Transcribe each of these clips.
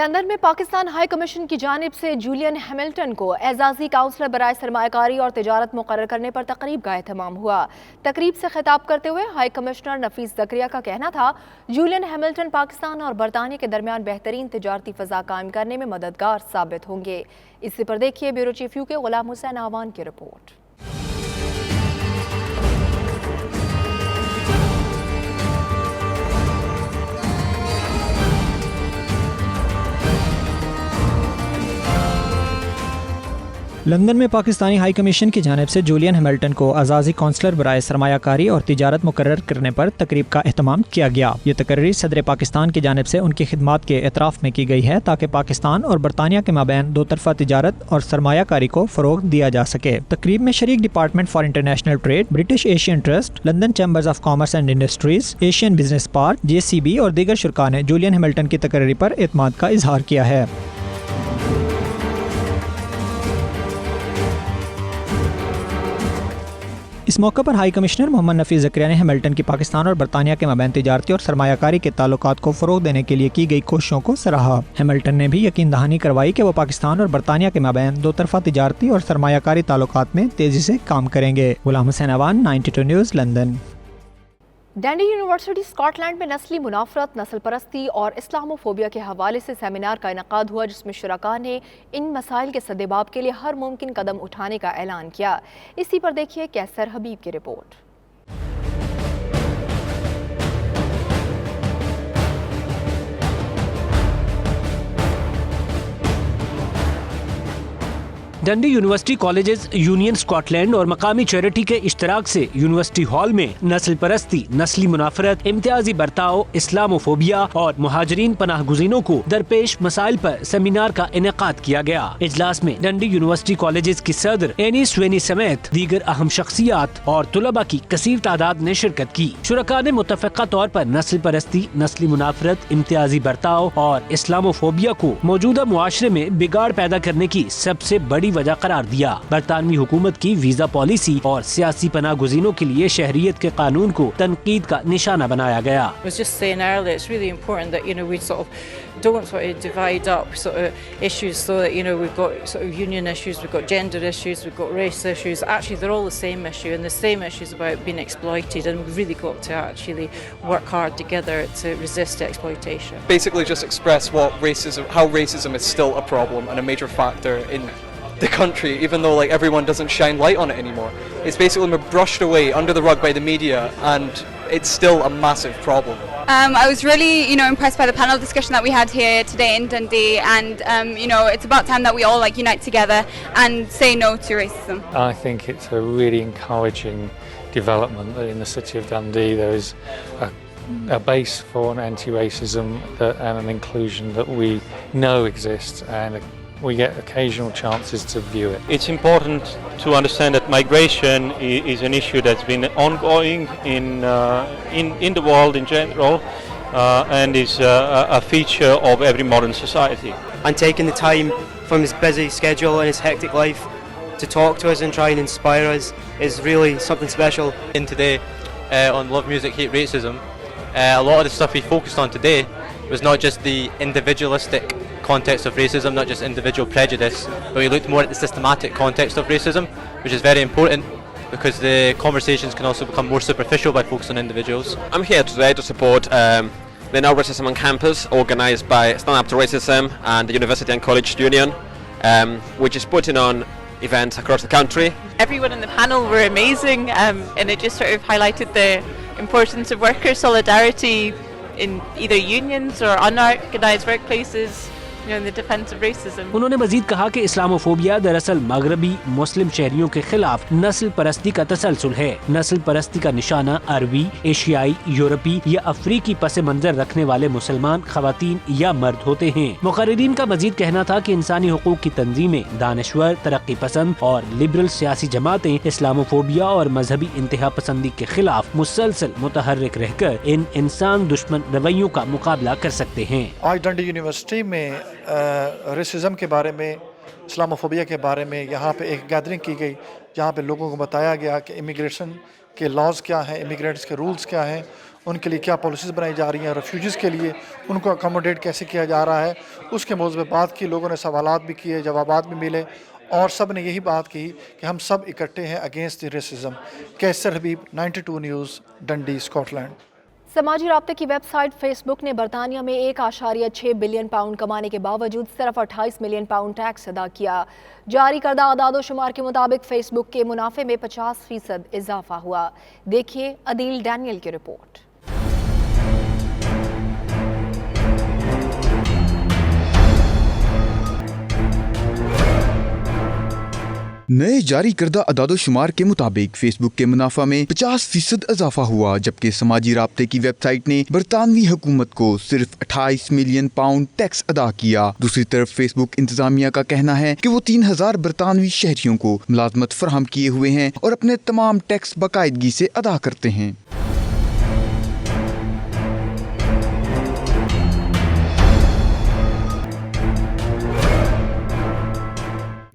London میں Pakistan high commission کی جانب سے جولین ہیملٹن کو اعزازی کونسلر برائے سرمایہ کاری اور تجارت مقرر کرنے پر تقریب کا اہتمام ہوا۔ تقریب سے خطاب کرتے ہوئے ہائی کمشنر نفیس زکریا کا کہنا تھا جولین ہیملٹن پاکستان اور برطانیہ کے درمیان بہترین تجارتی فضا قائم کرنے میں مددگار ثابت ہوں گے۔ اسی پر دیکھیے بیورو چیف یو کے غلام حسین آوان کی رپورٹ۔ لندن میں پاکستانی ہائی کمیشن کی جانب سے جولین ہیملٹن کو اعزازی کونسلر برائے سرمایہ کاری اور تجارت مقرر کرنے پر تقریب کا اہتمام کیا گیا۔ یہ تقرری صدر پاکستان کی جانب سے ان کی خدمات کے اعتراف میں کی گئی ہے تاکہ پاکستان اور برطانیہ کے مابین دو طرفہ تجارت اور سرمایہ کاری کو فروغ دیا جا سکے۔ تقریب میں شریک department for international trade, British Asian trust, London chambers of commerce and industries, Asian business park, JCB اور دیگر شرکاء نے جولین ہیملٹن کی تقرری پر اعتماد کا اظہار کیا ہے۔ اس موقع پر ہائی کمشنر محمد نفیس زکریا نے ہیملٹن کی پاکستان اور برطانیہ کے مابین تجارتی اور سرمایہ کاری کے تعلقات کو فروغ دینے کے لیے کی گئی کوششوں کو سراہا۔ ہیملٹن نے بھی یقین دہانی کروائی کہ وہ پاکستان اور برطانیہ کے مابین دو طرفہ تجارتی اور سرمایہ کاری تعلقات میں تیزی سے کام کریں گے۔ Ghulam Hussain Awan, 92 news, London. Dundee university Scotland میں نسلی منافرت، نسل پرستی اور اسلاموفوبیا کے حوالے سے سیمینار کا انعقاد ہوا جس میں شرکاء نے ان مسائل کے سدباب کے لیے ہر ممکن قدم اٹھانے کا اعلان کیا۔ اسی پر دیکھیے کیسر حبیب کی report. Dundee university colleges union Scotland اور مقامی چیریٹی کے اشتراک سے یونیورسٹی ہال میں نسل پرستی، نسلی منافرت، امتیازی برتاؤ، اسلاموفوبیا اور مہاجرین پناہ گزینوں کو درپیش مسائل پر سیمینار کا انعقاد کیا گیا۔ اجلاس میں ڈنڈی یونیورسٹی کالجز کی صدر اینی سوینی سمیت دیگر اہم شخصیات اور طلباء کی کثیر تعداد نے شرکت کی۔ شرکاء نے متفقہ طور پر نسل پرستی، نسلی منافرت، امتیازی برتاؤ اور اسلاموفوبیا کو موجودہ معاشرے میں بگاڑ پیدا کرنے کی سب سے بڑی وجہ قرار دیا۔ برطانوی حکومت کی ویزا پالیسی اور سیاسی پناہ گزینوں کے لیے شہریت کے قانون کو تنقید کا نشانہ بنایا گیا۔ don't sort of divide up sort of issues so that we've got sort of union issues, we've got gender issues, we've got race issues. Actually they're all the same issue, and the same issues about being exploited, and we've really got to actually work hard together to resist exploitation. Basically just express how racism is still a problem and a major factor in the country, even though everyone doesn't shine light on it anymore. It's basically been brushed away under the rug by the media, and it's still a massive problem. I was really, impressed by the panel discussion that we had here today in Dundee, and it's about time that we all unite together and say no to racism. I think it's a really encouraging development that in the city of Dundee there is a base for an anti-racism and an inclusion that we know exists, and we get occasional chances to view it. It's important to understand that migration is an issue that's been ongoing in the world in general, and is a feature of every modern society. And taking the time from his busy schedule and his hectic life to talk to us and try and inspire us is really something special. In today on Love Music Hate Racism, a lot of the stuff we focused on today was not just the individualistic context of racism, not just individual prejudice, but we looked more at the systematic context of racism, which is very important because the conversations can also become more superficial by focusing on individuals. I'm here today to support the No Racism on Campus, organised by Stand Up to Racism and the University and College Union, which is putting on events across the country. Everyone in the panel were amazing, and it just sort of highlighted the importance of worker solidarity in either unions or unorganised workplaces. in the defense of racism. انہوں نے مزید کہا کہ Islamophobia دراصل مغربی مسلم شہریوں کے خلاف نسل پرستی کا تسلسل ہے۔ نسل پرستی کا نشانہ عربی، ایشیائی، یورپی یا افریقی پس منظر رکھنے والے مسلمان خواتین یا مرد ہوتے ہیں۔ مقررین کا مزید کہنا تھا کہ انسانی حقوق کی تنظیمیں، دانشور، ترقی پسند اور لبرل سیاسی جماعتیں اسلاموفوبیا اور مذہبی انتہا پسندی کے خلاف مسلسل متحرک رہ کر ان انسان دشمن رویوں کا مقابلہ کر سکتے ہیں۔ آج ڈنڈی یونیورسٹی میں ریسزم کے بارے میں، اسلاموفوبیا کے بارے میں یہاں پہ ایک گیدرنگ کی گئی جہاں پہ لوگوں کو بتایا گیا کہ امیگریشن کے لاز کیا ہیں، امیگرینٹس کے رولز کیا ہیں، ان کے لیے کیا پالیسیز بنائی جا رہی ہیں, ریفیوجیز کے لیے ان کو اکاموڈیٹ کیسے کیا جا رہا ہے, اس کے موضوع پہ بات کی. لوگوں نے سوالات بھی کیے, جوابات بھی ملے, اور سب نے یہی بات کی کہ ہم سب اکٹھے ہیں اگینسٹ دی ریسزم. کیسر حبیب, 92 نیوز, ڈنڈی, اسکاٹ لینڈ. سماجی رابطے کی ویب سائٹ فیس بک نے برطانیہ میں 1.6 بلین پاؤنڈ کمانے کے باوجود صرف 28 ملین پاؤنڈ ٹیکس ادا کیا. جاری کردہ اعداد و شمار کے مطابق فیس بک کے منافع میں 50% اضافہ ہوا. دیکھیے عدیل ڈینیل کی رپورٹ. نئے جاری کردہ اعداد و شمار کے مطابق فیس بک کے منافع میں 50% اضافہ ہوا, جبکہ سماجی رابطے کی ویب سائٹ نے برطانوی حکومت کو صرف 28 ملین پاؤنڈ ٹیکس ادا کیا. دوسری طرف فیس بک انتظامیہ کا کہنا ہے کہ وہ 3000 برطانوی شہریوں کو ملازمت فراہم کیے ہوئے ہیں اور اپنے تمام ٹیکس باقاعدگی سے ادا کرتے ہیں.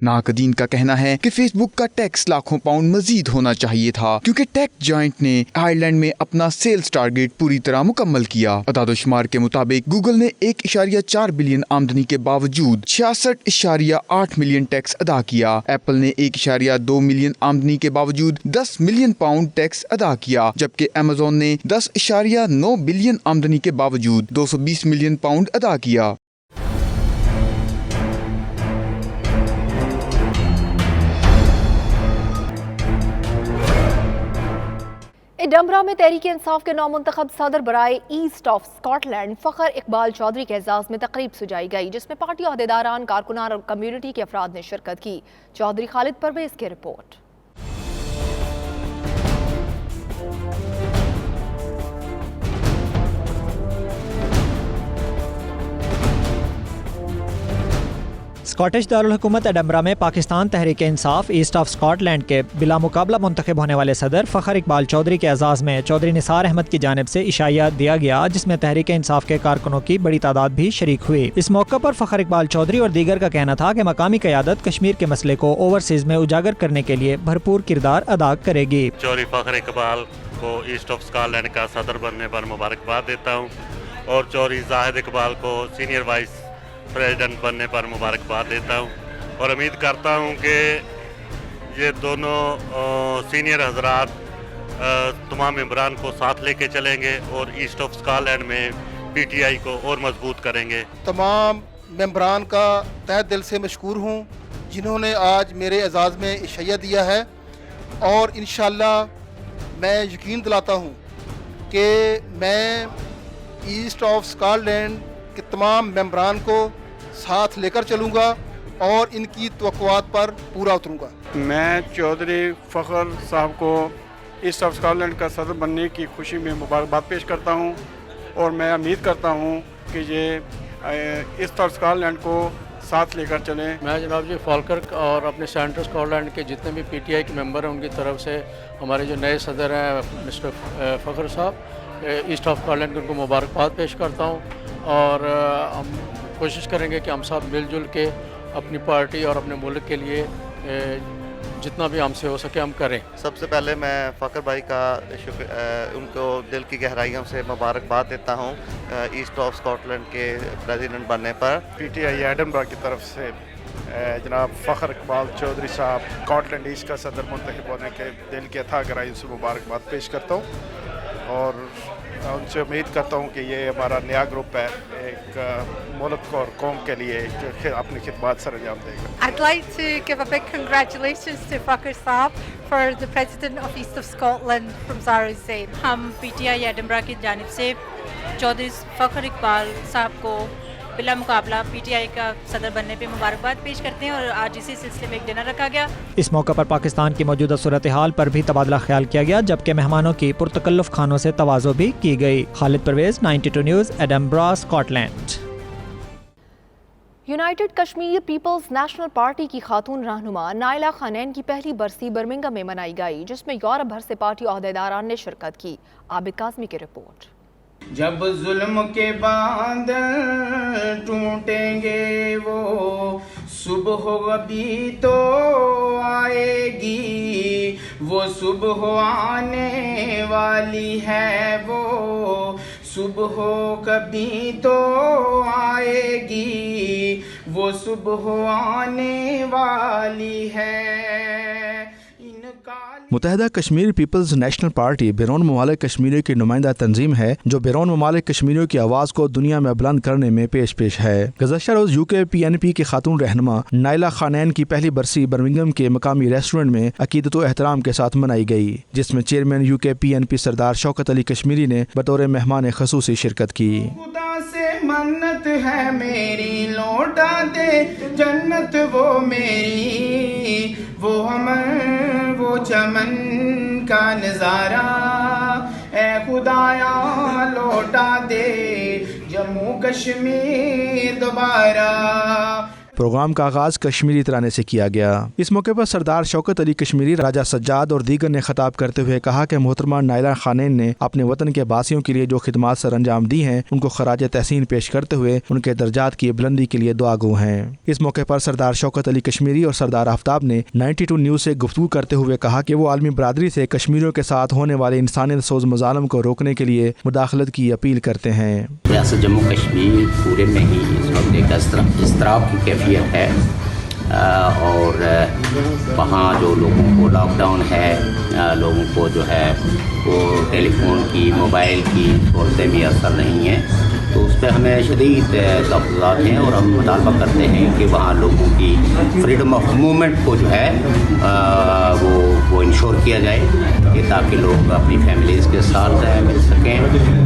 ناقدین کا کہنا ہے کہ فیس بک کا ٹیکس لاکھوں پاؤنڈ مزید ہونا چاہیے تھا, کیونکہ ٹیک جائنٹ نے آئرلینڈ میں اپنا سیلز ٹارگیٹ پوری طرح مکمل کیا. اعداد و شمار کے مطابق گوگل نے 1.4 بلین آمدنی کے باوجود 66.8 ملین ٹیکس ادا کیا. ایپل نے 1.2 ملین آمدنی کے باوجود 10 ملین پاؤنڈ ٹیکس ادا کیا, جبکہ ایمیزون نے 10.9 بلین آمدنی کے باوجود 220 ملین پاؤنڈ ادا کیا. ایڈنبرا میں تحریک انصاف کے نومنتخب صدر برائے ایسٹ آف اسکاٹ لینڈ فخر اقبال چودھری کے اعزاز میں تقریب سجائی گئی, جس میں پارٹی عہدیداران, کارکنان اور کمیونٹی کے افراد نے شرکت کی. چودھری خالد پرویز کی رپورٹ. اسکاٹش دارالحکومت ایڈنبرا میں Pakistan Tehreek Insaf asset of Scott land کے بلا مقابلہ منتخب ہونے والے صدر فخر اقبال چودھری کے اعزاز میں چودھری نثار احمد کی جانب سے عشائیہ دیا گیا, جس میں تحریک انصاف کے کارکنوں کی بڑی تعداد بھی شریک ہوئی. اس موقع پر فخر اقبال چودھری اور دیگر کا کہنا تھا کہ مقامی قیادت کشمیر کے مسئلے کو اوورسیز میں اجاگر کرنے کے لیے بھرپور کردار ادا کرے گی. چودھری فخر اقبال کو ایسٹ آف اسکاٹ لینڈ کا صدر بننے پر مبارکباد دیتا ہوں, اور چودھری زاہد اقبال کو سینئر وائس پریزیڈنٹ بننے پر مبارکباد دیتا ہوں, اور امید کرتا ہوں کہ یہ دونوں سینئر حضرات تمام ممبران کو ساتھ لے کے چلیں گے اور ایسٹ آف اسکاٹ لینڈ میں پی ٹی آئی کو اور مضبوط کریں گے. تمام ممبران کا تہہ دل سے مشکور ہوں جنہوں نے آج میرے اعزاز میں عشائیہ دیا ہے, اور انشاءاللہ میں یقین دلاتا ہوں کہ میں ایسٹ آف اسکاٹ لینڈ کے تمام ممبران کو ساتھ لے کر چلوں گا اور ان کی توقعات پر پورا اتروں گا. میں چودھری فخر صاحب کو ایسٹ آف اسکاٹ لینڈ کا صدر بننے کی خوشی میں مبارکباد پیش کرتا ہوں, اور میں امید کرتا ہوں کہ یہ ایسٹ آف اسکاٹ لینڈ کو ساتھ لے کر چلیں. میں جناب جی فالکرک اور اپنے سینٹرل اسکاٹ لینڈ کے جتنے بھی پی ٹی آئی کے ممبر ہیں ان کی طرف سے ہمارے جو نئے صدر ہیں مسٹر فخر صاحب ایسٹ آف اسکاٹ لینڈ کو ان کو مبارکباد پیش کرتا ہوں, اور ہم کوشش کریں گے کہ ہم ساتھ مل جل کے اپنی پارٹی اور اپنے ملک کے لیے جتنا بھی ہم سے ہو سکے ہم کریں. سب سے پہلے میں فخر بھائی کا ان کو دل کی گہرائیوں سے مبارکباد دیتا ہوں ایسٹ آف اسکاٹ لینڈ کے پریزیڈنٹ بننے پر. پی ٹی آئی ایڈنبرا کی طرف سے جناب فخر اقبال چودھری صاحب اسکاٹ لینڈ ایسٹ کا صدر منتخب ہونے کے دل کی اتھاہ گہرائیوں سے مبارکباد پیش کرتا ہوں, اور ان سے امید کرتا ہوں کہ یہ ہمارا نیا گروپ ہے, ایک ملک اور قوم کے لیے اپنی خدمات سر انجام دے گا. I'd like to give a big congratulations to Fakhar Saab for the President of East of Scotland from Zara Hussain. ہم پی ٹی آئی ایڈنبرا کی جانب سے چودھری فخر اقبال صاحب کو بلا مقابلہ پی ٹی آئی کا صدر بننے پہ مبارکباد پیش کرتے ہیں, اور آج اسی سلسلے میں ایک ڈنر رکھا گیا. اس موقع پر پاکستان کی موجودہ صورتحال پر بھی تبادلہ خیال کیا گیا, جبکہ مہمانوں کی پرتکلف کھانوں سے تواضع بھی کی گئی. Khalid Parvez, 92 news, Edinburgh, Scotland. United Kashmir peoples national party کی خاتون رہنما نائلہ خانین کی پہلی برسی برمنگھم میں منائی گئی, جس میں یورپ بھر سے پارٹی عہدیداران نے شرکت کی. عابد کاظمی کی رپورٹ. جب ظلم کے بادل ٹوٹیں گے وہ صبح ہوگی تو آئے گی وہ صبح آنے والی ہے وہ صبح کبھی تو آئے گی وہ صبح آنے والی ہے. متحدہ کشمیر پیپلز نیشنل پارٹی بیرون ممالک کشمیریوں کی نمائندہ تنظیم ہے جو بیرون ممالک کشمیریوں کی آواز کو دنیا میں بلند کرنے میں پیش ہے. گزشتہ روز UK PNP کی خاتون رہنما نائلہ خانین کی پہلی برسی برمنگھم کے مقامی ریسٹورنٹ میں عقیدت و احترام کے ساتھ منائی گئی, جس میں چیئرمین UK PNP سردار شوکت علی کشمیری نے بطور مہمان خصوصی شرکت کی. خدا سے منت ہے میری لوٹا دے جنت وہ میری وہ امن وہ چمن کا نظارہ اے خدایا لوٹا دے جموں کشمیر دوبارہ. پروگرام کا آغاز کشمیری ترانے سے کیا گیا. اس موقع پر سردار شوکت علی کشمیری, راجہ سجاد اور دیگر نے خطاب کرتے ہوئے کہا کہ محترمہ نائلہ خانین نے اپنے وطن کے باسیوں کے لیے جو خدمات سر انجام دی ہیں ان کو خراج تحسین پیش کرتے ہوئے ان کے درجات کی بلندی کے لیے دعا گو ہیں. اس موقع پر سردار شوکت علی کشمیری اور سردار آفتاب نے 92 نیوز سے گفتگو کرتے ہوئے کہا کہ وہ عالمی برادری سے کشمیریوں کے ساتھ ہونے والے انسانیت سوز مظالم کو روکنے کے لیے مداخلت کی اپیل کرتے ہیں. ریاست جموں کشمیر پورے میں ہی اس وقت ایک اضطراب کی کیفیت ہے اور وہاں جو لوگوں کو لاک ڈاؤن ہے, لوگوں کو جو ہے وہ ٹیلی فون کی موبائل کی سہولتیں میسر نہیں ہیں, تو اس پہ ہمیں شدید تحفظات ہیں اور ہم مطالبہ کرتے ہیں کہ وہاں لوگوں کی فریڈم آف موومنٹ کو جو ہے وہ انشور کیا جائے کہ تاکہ لوگ اپنی فیملیز کے ساتھ مل سکیں.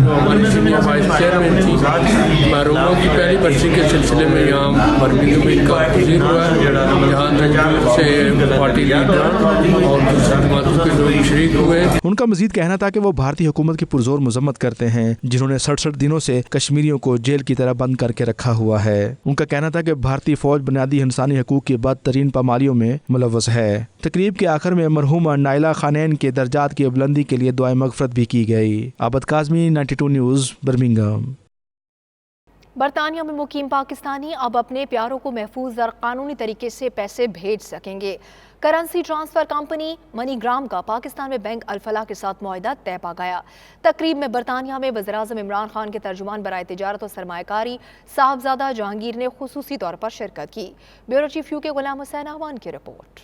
ہماری سینئر وائس چیئرمین تھی محروموں کی پہلی برسی کے سلسلے میں یہاں برمنگھم میں ان کا تقریر ہوا ہے, جہاں رنگین سے پارٹی لیڈر اور دوسری جماعتوں کے لوگ شریک ہوئے. ان کا مزید کہنا تھا کہ وہ بھارتی حکومت کی پرزور مذمت کرتے ہیں جنہوں نے 67 دنوں سے کشمیریوں کو جیل کی طرح بند کر کے رکھا ہوا ہے. ان کا کہنا تھا کہ بھارتی فوج بنیادی انسانی حقوق کی بدترین پامالیوں میں ملوث ہے. تقریب کے آخر میں مرحومہ نائلہ خانین کے درجات کی بلندی کے لیے دعائے مغفرت بھی کی گئی. عابد کاظمی, 92 نیوز, برمنگھم. برطانیہ میں مقیم پاکستانی اب اپنے پیاروں کو محفوظ اور قانونی طریقے سے پیسے بھیج سکیں گے. کرنسی ٹرانسفر کمپنی منی گرام کا پاکستان میں بینک الفلاح کے ساتھ معاہدہ طے پا گیا. تقریب میں برطانیہ میں وزیراعظم عمران خان کے ترجمان برائے تجارت و سرمایہ کاری صاحبزادہ جہانگیر نے خصوصی طور پر شرکت کی. بیورو چیف UK غلام حسین احوان کی رپورٹ.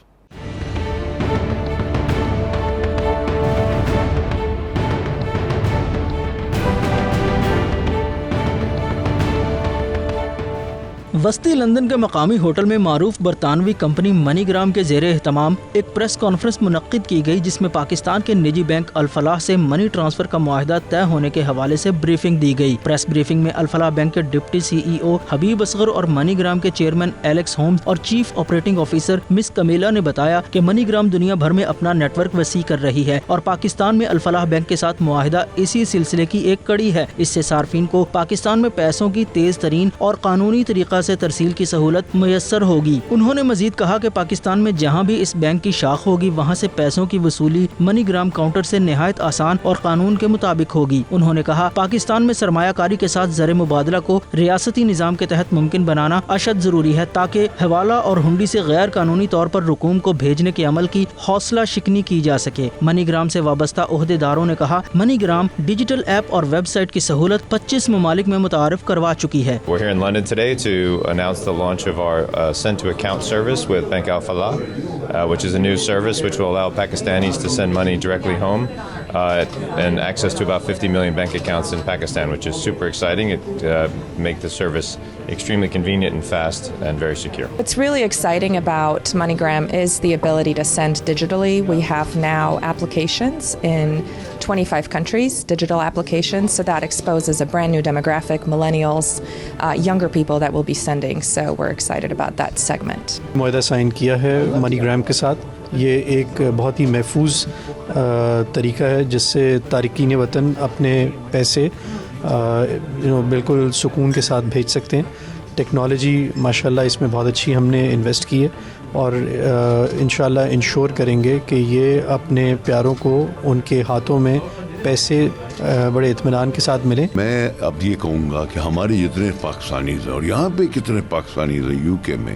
وسطی لندن کے مقامی ہوٹل میں معروف برطانوی کمپنی منی گرام کے زیر اہتمام ایک پریس کانفرنس منعقد کی گئی, جس میں پاکستان کے نجی بینک الفلاح سے منی ٹرانسفر کا معاہدہ طے ہونے کے حوالے سے بریفنگ دی گئی. پریس بریفنگ میں الفلاح بینک کے ڈپٹی CEO حبیب اصغر اور منی گرام کے چیئرمین ایلیکس ہومز اور چیف آپریٹنگ آفیسر مس کمیلا نے بتایا کہ منی گرام دنیا بھر میں اپنا نیٹ ورک وسیع کر رہی ہے اور پاکستان میں الفلاح بینک کے ساتھ معاہدہ اسی سلسلے کی ایک کڑی ہے. اس سے صارفین کو پاکستان میں پیسوں کی تیز ترین اور قانونی طریقہ سے ترسیل کی سہولت میسر ہوگی. انہوں نے مزید کہا کہ پاکستان میں جہاں بھی اس بینک کی شاخ ہوگی وہاں سے پیسوں کی وصولی منی گرام کاؤنٹر سے نہایت آسان اور قانون کے مطابق ہوگی. انہوں نے کہا پاکستان میں سرمایہ کاری کے ساتھ زر مبادلہ کو ریاستی نظام کے تحت ممکن بنانا اشد ضروری ہے تاکہ حوالہ اور ہنڈی سے غیر قانونی طور پر رقوم کو بھیجنے کے عمل کی حوصلہ شکنی کی جا سکے. منی گرام سے وابستہ عہدیداروں نے کہا منی گرام ڈیجیٹل ایپ اور ویب سائٹ کی سہولت 25 ممالک میں متعارف کروا چکی ہے. We're here in London today to announce the launch of our send to account service with Bank Al Falah, which is a new service which will allow Pakistanis to send money directly home and access to about 50 million bank accounts in Pakistan, which is super exciting. It makes the service extremely convenient and fast and very secure. What's really exciting about MoneyGram is the ability to send digitally. We have now applications in 25 countries, digital applications, so that exposes a brand new demographic, millennials, younger people that will be sending, so we're excited about that segment. معاہدہ sign کیا ہے منی gram کے ساتھ. یہ ایک بہت ہی محفوظ طریقہ ہے جس سے تارکین وطن اپنے پیسے بالکل سکون کے ساتھ بھیج سکتے ہیں. ٹیکنالوجی ماشاءاللہ اس میں بہت اچھی ہم نے انویسٹ کی ہے اور انشاءاللہ انشور کریں گے کہ یہ اپنے پیاروں کو ان کے ہاتھوں میں پیسے بڑے اطمینان کے ساتھ ملیں. میں اب یہ کہوں گا کہ ہمارے جتنے پاکستانیز ہیں اور یہاں پہ کتنے پاکستانیز ہیں UK میں,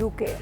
UK।